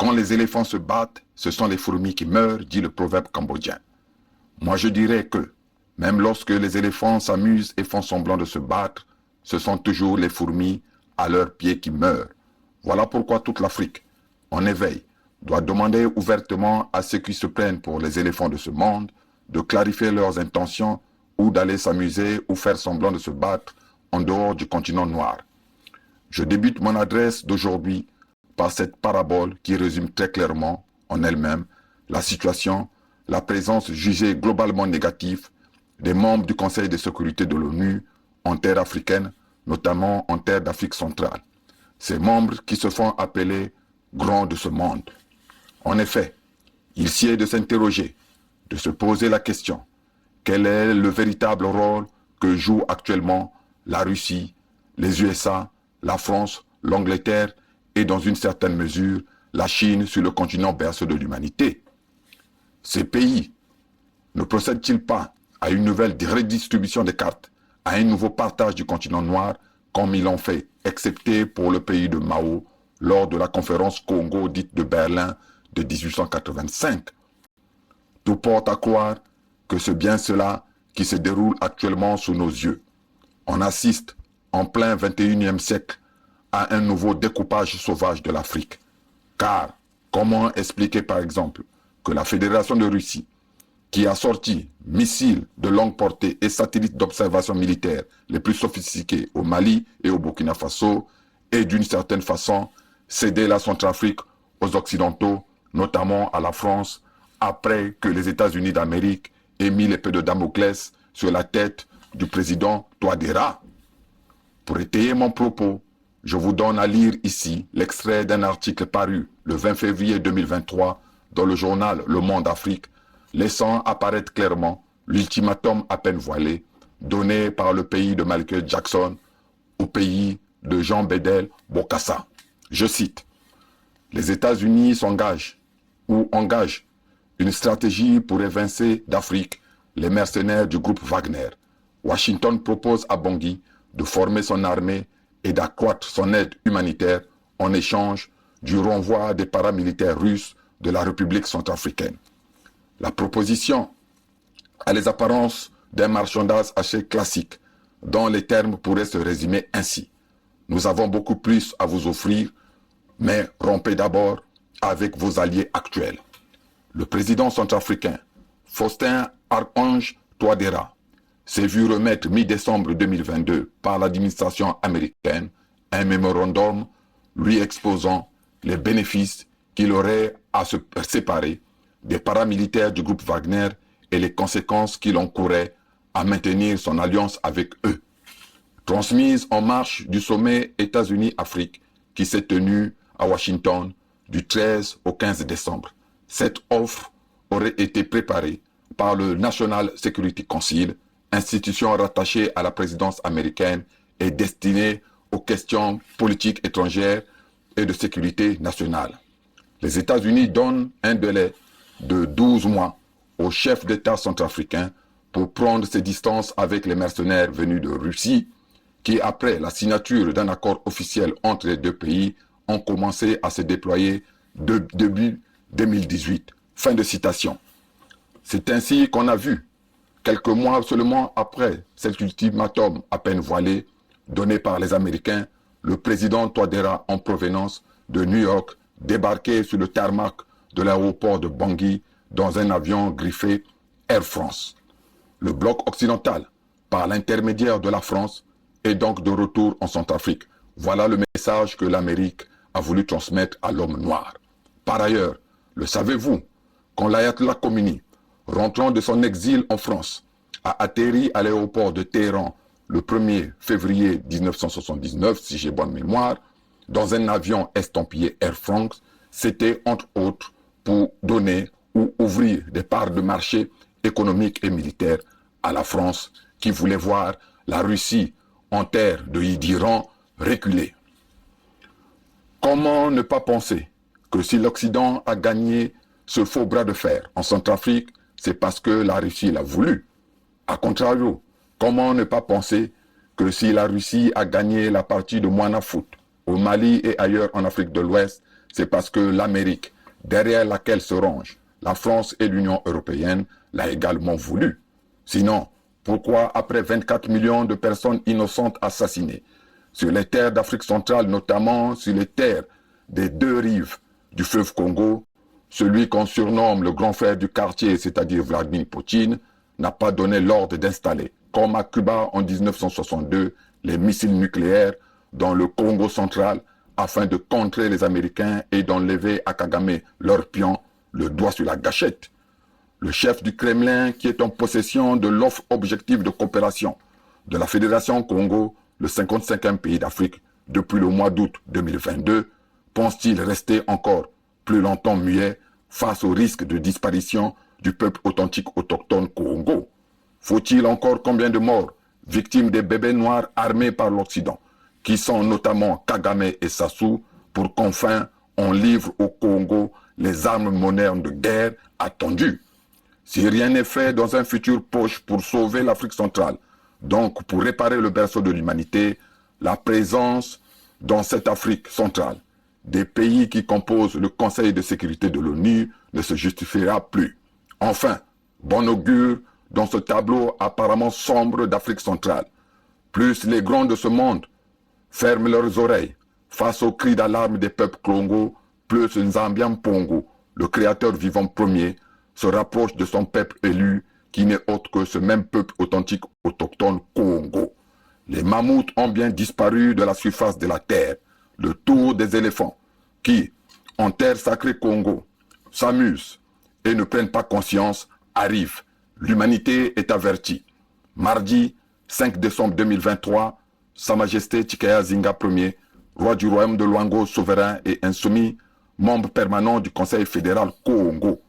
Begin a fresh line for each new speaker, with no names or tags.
Quand les éléphants se battent, ce sont les fourmis qui meurent, dit le proverbe cambodgien. Moi je dirais que, même lorsque les éléphants s'amusent et font semblant de se battre, ce sont toujours les fourmis à leurs pieds qui meurent. Voilà pourquoi toute l'Afrique, en éveil, doit demander ouvertement à ceux qui se prennent pour les éléphants de ce monde de clarifier leurs intentions ou d'aller s'amuser ou faire semblant de se battre en dehors du continent noir. Je débute mon adresse d'aujourd'hui par cette parabole qui résume très clairement, en elle-même, la situation, la présence jugée globalement négative des membres du Conseil de sécurité de l'ONU en terre africaine, notamment en terre d'Afrique centrale. Ces membres qui se font appeler grands de ce monde. En effet, il sied de s'interroger, de se poser la question, quel est le véritable rôle que joue actuellement la Russie, les USA, la France, l'Angleterre et dans une certaine mesure la Chine sur le continent berceau de l'humanité. Ces pays ne procèdent-ils pas à une nouvelle redistribution des cartes, à un nouveau partage du continent noir, comme ils l'ont fait, excepté pour le pays de Mao, lors de la conférence Congo dite de Berlin de 1885. Tout porte à croire que c'est bien cela qui se déroule actuellement sous nos yeux. On assiste, en plein 21e siècle, à un nouveau découpage sauvage de l'Afrique. Car, comment expliquer par exemple que la Fédération de Russie, qui a sorti missiles de longue portée et satellites d'observation militaire les plus sophistiqués au Mali et au Burkina Faso, et d'une certaine façon cédé la Centrafrique aux Occidentaux, notamment à la France, après que les États-Unis d'Amérique aient mis l'épée de Damoclès sur la tête du président Touadéra. Pour étayer mon propos, je vous donne à lire ici l'extrait d'un article paru le 20 février 2023 dans le journal Le Monde Afrique, laissant apparaître clairement l'ultimatum à peine voilé donné par le pays de Michael Jackson au pays de Jean Bédel Bokassa. Je cite, « Les États-Unis s'engagent ou engagent une stratégie pour évincer d'Afrique les mercenaires du groupe Wagner. Washington propose à Bangui de former son armée et d'accroître son aide humanitaire en échange du renvoi des paramilitaires russes de la République centrafricaine. La proposition a les apparences d'un marchandage assez classique, dont les termes pourraient se résumer ainsi. Nous avons beaucoup plus à vous offrir, mais rompez d'abord avec vos alliés actuels. Le président centrafricain, Faustin Archange Touadéra, s'est vu remettre mi-décembre 2022 par l'administration américaine un mémorandum lui exposant les bénéfices qu'il aurait à se séparer des paramilitaires du groupe Wagner et les conséquences qu'il encourait à maintenir son alliance avec eux. Transmise en marge du sommet États-Unis-Afrique qui s'est tenu à Washington du 13 au 15 décembre. Cette offre aurait été préparée par le National Security Council, institution rattachée à la présidence américaine et destinée aux questions politiques étrangères et de sécurité nationale. Les États-Unis donnent un délai de 12 mois au chef d'État centrafricain pour prendre ses distances avec les mercenaires venus de Russie qui, après la signature d'un accord officiel entre les deux pays, ont commencé à se déployer début 2018. Fin de citation. C'est ainsi qu'on a vu, quelques mois seulement après cet ultimatum à peine voilé, donné par les Américains, le président Touadéra en provenance de New York débarquer sur le tarmac de l'aéroport de Bangui dans un avion griffé Air France. Le bloc occidental, par l'intermédiaire de la France, est donc de retour en Centrafrique. Voilà le message que l'Amérique a voulu transmettre à l'homme noir. Par ailleurs, le savez-vous, quand l'ayatollah Khomeini, rentrant de son exil en France, a atterri à l'aéroport de Téhéran le 1er février 1979, si j'ai bonne mémoire, dans un avion estampillé Air France, c'était entre autres pour donner ou ouvrir des parts de marché économiques et militaires à la France qui voulait voir la Russie en terre d'Iran reculer. Comment ne pas penser que si l'Occident a gagné ce faux bras de fer en Centrafrique, c'est parce que la Russie l'a voulu. A contrario, comment ne pas penser que si la Russie a gagné la partie de Moana Foot au Mali et ailleurs en Afrique de l'Ouest, c'est parce que l'Amérique derrière laquelle se rangent la France et l'Union européenne, l'a également voulu. Sinon, pourquoi, après 24 millions de personnes innocentes assassinées, sur les terres d'Afrique centrale, notamment sur les terres des deux rives du fleuve Congo, celui qu'on surnomme le grand frère du quartier, c'est-à-dire Vladimir Poutine, n'a pas donné l'ordre d'installer, comme à Cuba en 1962, les missiles nucléaires dans le Congo central afin de contrer les Américains et d'enlever à Kagame, leur pion, le doigt sur la gâchette. Le chef du Kremlin, qui est en possession de l'offre objective de coopération de la Fédération Congo, le 55e pays d'Afrique, depuis le mois d'août 2022, pense-t-il rester encore plus longtemps muet face au risque de disparition du peuple authentique autochtone Congo? Faut-il encore combien de morts, victimes des bébés noirs armés par l'Occident, qui sont notamment Kagame et Sassou, pour qu'enfin on livre au Congo les armes modernes de guerre attendues? Si rien n'est fait dans un futur proche pour sauver l'Afrique centrale, donc pour réparer le berceau de l'humanité, la présence dans cette Afrique centrale des pays qui composent le Conseil de sécurité de l'ONU ne se justifiera plus. Enfin, bon augure dans ce tableau apparemment sombre d'Afrique centrale. Plus les grands de ce monde ferment leurs oreilles face aux cris d'alarme des peuples Congo, plus Nzambian Pongo, le créateur vivant premier, se rapproche de son peuple élu, qui n'est autre que ce même peuple authentique autochtone Congo. Les mammouths ont bien disparu de la surface de la terre. Le tour des éléphants, qui, en terre sacrée Congo, s'amusent et ne prennent pas conscience, arrive. L'humanité est avertie. Mardi 5 décembre 2023, Sa Majesté Chikaya Zinga Ier, roi du royaume de Luango, souverain et insoumis, membre permanent du Conseil fédéral Congo,